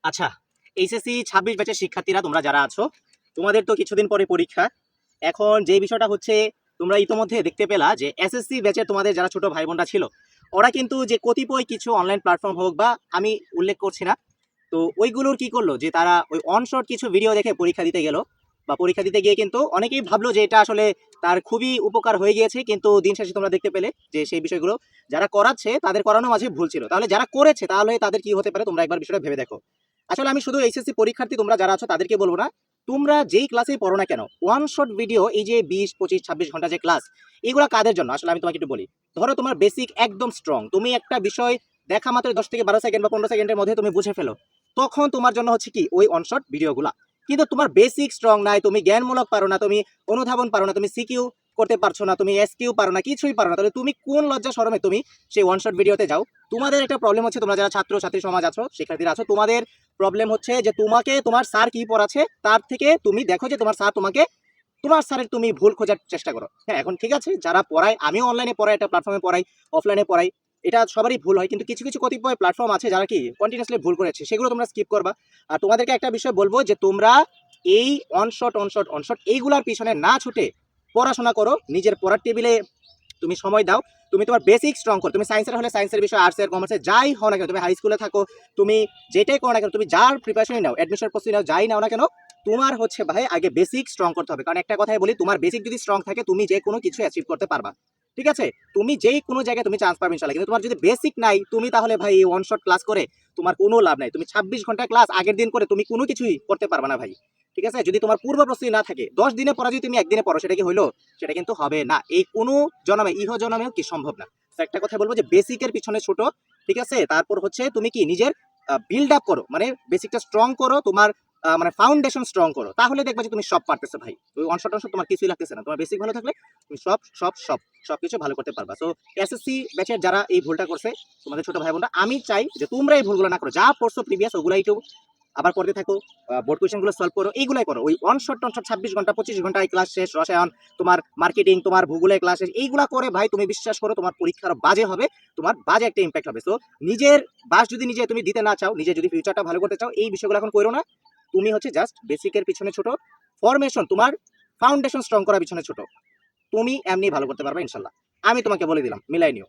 আচ্ছা, এইচএসসি 26 ব্যাচের শিক্ষার্থীরা তোমরা যারা আছো, তোমাদের তো কিছুদিন পরে পরীক্ষা। এখন যে বিষয়টা হচ্ছে, তোমরা ইতোমধ্যে দেখতে পেলা যে এসএসসি ব্যাচের তোমাদের যারা ছোট ভাই বোনরা ছিল, ওরা কিন্তু যে কতিপয় কিছু অনলাইন প্ল্যাটফর্ম হোক বা আমি উল্লেখ করছি না, তো ওইগুলোর কি করলো যে তারা ওই অনশট কিছু ভিডিও দেখে পরীক্ষা দিতে গেল, বা পরীক্ষা দিতে গিয়ে কিন্তু অনেকেই ভাবলো যে এটা আসলে তার খুবই উপকার হয়ে গিয়েছে, কিন্তু দিন শেষে তোমরা দেখতে পেলে যে সেই বিষয়গুলো যারা করাচ্ছে তাদের করানোর মাঝে ভুল ছিল। তাহলে যারা করেছে তাহলে তাদের কি হতে পারে, তোমরা একবার বিষয়টা ভেবে দেখো। আসলে আমি শুধু এইচএসসি পরীক্ষার্থী তোমরা যারা আছো তাদেরকে বলবো না, তোমরা যেই ক্লাসেই পড়ো না কেন, ওয়ান শট ভিডিও এই যে 20, 25, 26 ঘন্টা যে ক্লাস, এগুলো কাদের জন্য আসলে আমি তোমাকে একটু বলি। ধরো তোমার বেসিক একদম স্ট্রং, তুমি একটা বিষয় দেখা মাত্র 10 থেকে 12 সেকেন্ড বা 15 সেকেন্ডের মধ্যে তুমি বুঝে ফেলো, তখন তোমার জন্য হচ্ছে কি ওই অনশট ভিডিওগুলা। কিন্তু তোমার বেসিক স্ট্রং নাই, তুমি জ্ঞানমূলক পারো না, তুমি অনুধাবন পারো না, তুমি সিকিউ করতে পারছো না, তুমি এসকিউ পারো না, কিছুই পারো না, তাহলে তুমি কোন লজ্জা শরমে তুমি সেই ওয়ান শট ভিডিওতে যাও? তোমাদের একটা প্রবলেম হচ্ছে, তোমরা যারা ছাত্র ছাত্রী সমাজ আছো, শিক্ষার্থীরা আছো, তোমাদের প্রবলেম হচ্ছে যে তোমাকে তোমার স্যার কি পড়াচ্ছে তার থেকে তুমি দেখো যে তোমার স্যার তোমাকে, তোমার স্যারের তুমি ভুল খোঁজার চেষ্টা করো। হ্যাঁ, এখন ঠিক আছে, যারা পড়ায়, আমিও অনলাইনে পড়াই, একটা প্ল্যাটফর্মে পড়াই, অফলাইনে পড়াই, এটা সবারই ভুল হয়, কিন্তু কিছু কিছু কতিপয় প্ল্যাটফর্ম আছে যারা কি কন্টিনিউসলি ভুল করেছে, সেগুলো তোমরা স্কিপ করবা। আর তোমাদেরকে একটা বিষয় বলবো যে তোমরা এই অনশট অনশট অনশট এইগুলার পিছনে না ছুটে পড়াশোনা করো, নিজের পড়ার টেবিলে তুমি সময় দাও, তুমি তোমার বেসিক স্ট্রং করো। তুমি সায়েন্সের হলে সায়েন্সের বিষয়, আর্টসের কমার্সের যাই হও না কেন, তুমি হাই স্কুলে থাকো, তুমি যেটাই করো না কেন, তুমি যার প্রিপারেশনই নাও, অ্যাডমিশন প্রস্তুতি নাও, যাই নাও না কেন, তোমার হচ্ছে ভাই আগে বেসিক স্ট্রং করতে হবে। কারণ একটা কথাই বলি, তোমার বেসিক যদি স্ট্রং থাকে তুমি যে কোনো কিছু অ্যাচিভ করতে পারবা। ঠিক আছে, তুমি যেই কোনো জায়গায় তুমি চান্স পাবে ইনশাল্লাহ। কিন্তু তোমার যদি বেসিক নাই, তুমি তাহলে ভাই এই ওয়ান শট ক্লাস করে তোমার কোনো লাভ নাই। তুমি 26 ঘন্টা ক্লাস আগের দিন করে তুমি কোনো কিছুই করতে পারবে না ভাই। ঠিক আছে, যদি তোমার পূর্ব প্রস্তুতি না থাকে, 10 দিনে পড়া যদি তুমি একদিনে পড়ো, সেটা কি হইলো? সেটা কিন্তু হবে না, এই কোনো জন্মে ইহ জন্মেও কি সম্ভব না। তো একটা কথা বলবো যে বেসিকের পিছনে ছোট, ঠিক আছে, তারপর হচ্ছে তুমি কি নিজের বিল্ড আপ করো, মানে বেসিকটা স্ট্রং করো, তোমার মানে ফাউন্ডেশন স্ট্রং করো, তাহলে দেখবা যে তুমি সব পারতেছো ভাই। ওই অংশটা অংশ তোমার কিছুই লাগতেছে না, তোমার বেসিক ভালো থাকলে তুমি সব সব সব সবকিছু ভালো করতে পারবা। তো এসএসসি ব্যাচের যারা এই ভুলটা করছে, তোমাদের ছোট ভাই বোনরা, আমি চাই যে তোমরা এই ভুলগুলো না করো, যা পড়ছো প্রিভিয়াস ওগুলাই একটু আবার পড়তে থাকো, বোর্ড কোয়েশ্চেনগুলো সলভ করো, এইগুলাই করো। ওই ওয়ান শট টন শট 26 ঘন্টা 25 ঘন্টায় ক্লাস শেষ, রসায়ন, তোমার মার্কেটিং, তোমার ভূগোলের ক্লাস শেষ, এইগুলা করে ভাই তুমি বিশ্বাস করো তোমার পরীক্ষার বাজে হবে, তোমার বাজে একটা ইম্প্যাক্ট হবে। তো নিজের বাস যদি নিজে তুমি দিতে না চাও, নিজে যদি ফিউচারটা ভালো করতে চাও, এই বিষয়গুলো এখন করো না। তুমি হচ্ছে জাস্ট বেসিকের পিছনে ছোট, ফরমেশন তোমার ফাউন্ডেশন স্ট্রং করার পিছনে ছোট, তুমি এমনি ভালো করতে পারবে ইনশাল্লাহ। আমি তোমাকে বলে দিলাম, মিলাই নিও।